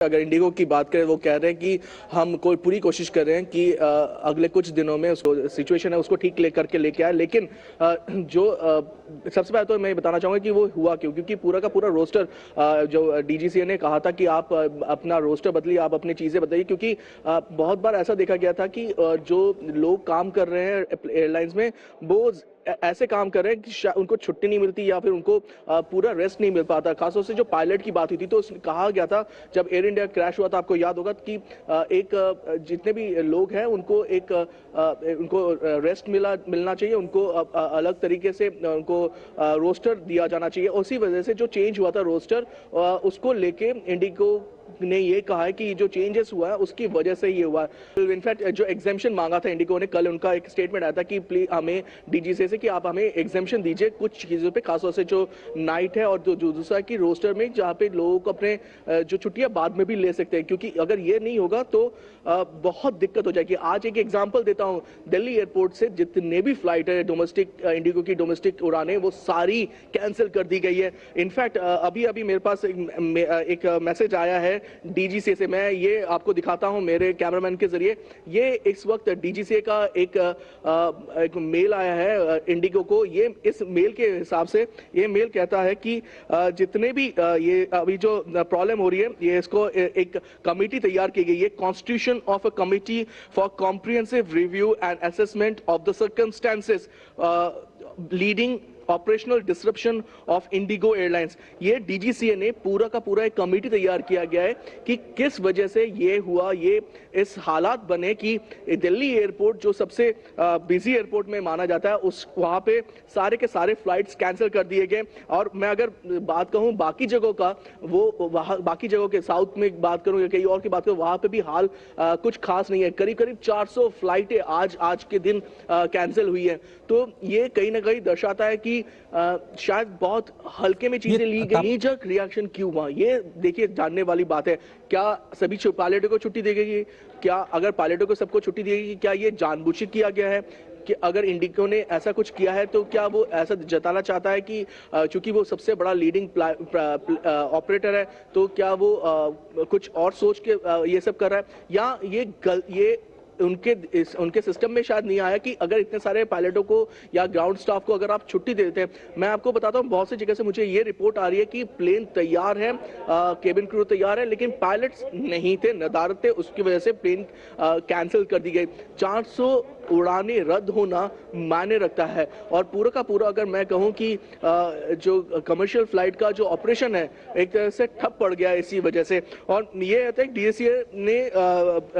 अगर इंडिगो की बात करें, वो कह रहे हैं कि हम कोई पूरी कोशिश कर रहे हैं कि अगले कुछ दिनों में उसको सिचुएशन है उसको ठीक करके लेके आए। लेकिन सबसे पहले तो मैं बताना चाहूंगा कि वो हुआ क्यों, क्योंकि पूरा का पूरा रोस्टर जो डीजीसीए ने कहा था कि आप अपना रोस्टर बदलिए, आप अपनी चीजें बदलिए, क्योंकि बहुत बार ऐसा देखा गया था कि जो लोग काम कर रहे हैं एयरलाइंस में वो ऐसे काम कर रहे हैं कि उनको छुट्टी नहीं मिलती या फिर उनको पूरा रेस्ट नहीं मिल पाता। खासतौर से जो पायलट की बात हुई थी तो कहा गया था जब एयर इंडिया क्रैश हुआ था, आपको याद होगा कि जितने भी लोग हैं उनको उनको रेस्ट मिलना चाहिए, उनको अलग तरीके से उनको रोस्टर दिया जाना चाहिए। उसी वजह से जो चेंज हुआ था रोस्टर, उसको लेके इंडिगो ने ये कहा है कि जो चेंजेस हुआ है उसकी वजह से ये हुआ है। इनफैक्ट जो एग्जेम्पशन मांगा था इंडिगो ने, कल उनका एक स्टेटमेंट आया था कि प्लीज हमें डीजीसीए से कि आप हमें एग्जेम्पशन दीजिए कुछ चीज़ों पे, खासतौर से जो नाइट है और जो दूसरा की रोस्टर में जहाँ पे लोगों को अपने जो छुट्टियां बाद में भी ले सकते हैं, क्योंकि अगर ये नहीं होगा तो बहुत दिक्कत हो जाएगी। आज एक एग्जाम्पल देता हूँ, दिल्ली एयरपोर्ट से जितने भी फ्लाइट है डोमेस्टिक, इंडिगो की डोमेस्टिक उड़ानें, वो सारी कैंसिल कर दी गई है। इनफैक्ट अभी अभी मेरे पास एक मैसेज आया है डीजीसीए से, मैं ये आपको दिखाता हूं मेरे कैमरामैन के जरिए। ये इस वक्त डीजीसीए का एक मेल आया है इंडिगो को। ये इस मेल के हिसाब से ये मेल कहता है कि जितने भी ये अभी जो प्रॉब्लम हो रही है, ये इसको एक कमेटी तैयार की गई है, constitution of a committee for comprehensive review and assessment of the circumstances leading operational disruption of Indigo airlines. ये डीजीसीए ने पूरा का पूरा एक कमेटी तैयार किया गया है कि किस वजह से ये हुआ, ये इस हालात बने कि दिल्ली एयरपोर्ट जो सबसे बिजी एयरपोर्ट में माना जाता है, उस वहां पे सारे के सारे फ्लाइट्स कैंसिल कर दिए गए। और मैं अगर बात कहूं बाकी जगहों का, वो बाकी जगहों के साउथ में बात करूं या कहीं और की बात करूं, वहां पे भी हाल कुछ खास नहीं है। करीब करीब 400 फ्लाइटें आज के दिन कैंसिल हुई है। तो ये कहीं ना कहीं दर्शाता है कि शायद बहुत हल्के में चीजें ली गई। नीजक रिएक्शन क्यों हुआ, ये देखिए जानने वाली बात है। क्या सभी पायलटों को छुट्टी दी गई? क्या अगर पायलटों को सबको छुट्टी दी गई, क्या ये जानबूझ किया गया है? कि अगर इंडिगो ने ऐसा कुछ किया है तो क्या वो ऐसा जताना चाहता है कि चूंकि वो सबसे बड़ा लीडिंग ऑपरेटर है, तो क्या वो कुछ और सोच के ये सब कर रहा है, या ये उनके सिस्टम में शायद नहीं आया कि अगर इतने सारे पायलटों को या ग्राउंड स्टाफ को अगर आप छुट्टी दे देते हैं। मैं आपको बताता हूं, बहुत सी जगह से मुझे ये रिपोर्ट आ रही है कि प्लेन तैयार है, केबिन क्रू तैयार है, लेकिन पायलट्स नहीं थे, नदारत थे, उसकी वजह से प्लेन कैंसिल कर दी गई। 400 उड़ानें रद्द होना मायने रखता है। और पूरा का पूरा अगर मैं कहूं कि जो कमर्शियल फ्लाइट का जो ऑपरेशन है एक तरह से ठप पड़ गया इसी वजह से। और ये है डीजीसीए ने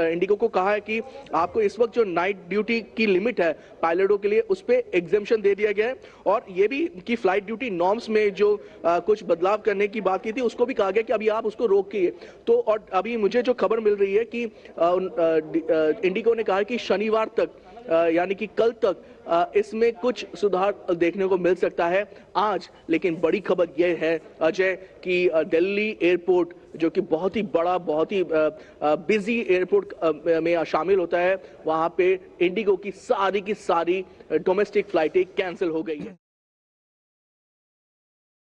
इंडिगो को कहा है कि आपको इस वक्त जो नाइट ड्यूटी की लिमिट है पायलटों के लिए, उस पर एग्जेम्पशन दे दिया गया है। और ये भी कि फ्लाइट ड्यूटी नॉर्म्स में जो कुछ बदलाव करने की बात की थी, उसको भी कहा गया कि अभी आप उसको रोकिए। तो और अभी मुझे जो खबर मिल रही है कि इंडिगो ने कहा कि शनिवार तक, यानी कि कल तक इसमें कुछ सुधार देखने को मिल सकता है आज। लेकिन बड़ी खबर यह है अजय कि दिल्ली एयरपोर्ट जो कि बहुत ही बड़ा, बहुत ही बिजी एयरपोर्ट में शामिल होता है, वहां पे इंडिगो की सारी डोमेस्टिक फ्लाइटें कैंसिल हो गई है।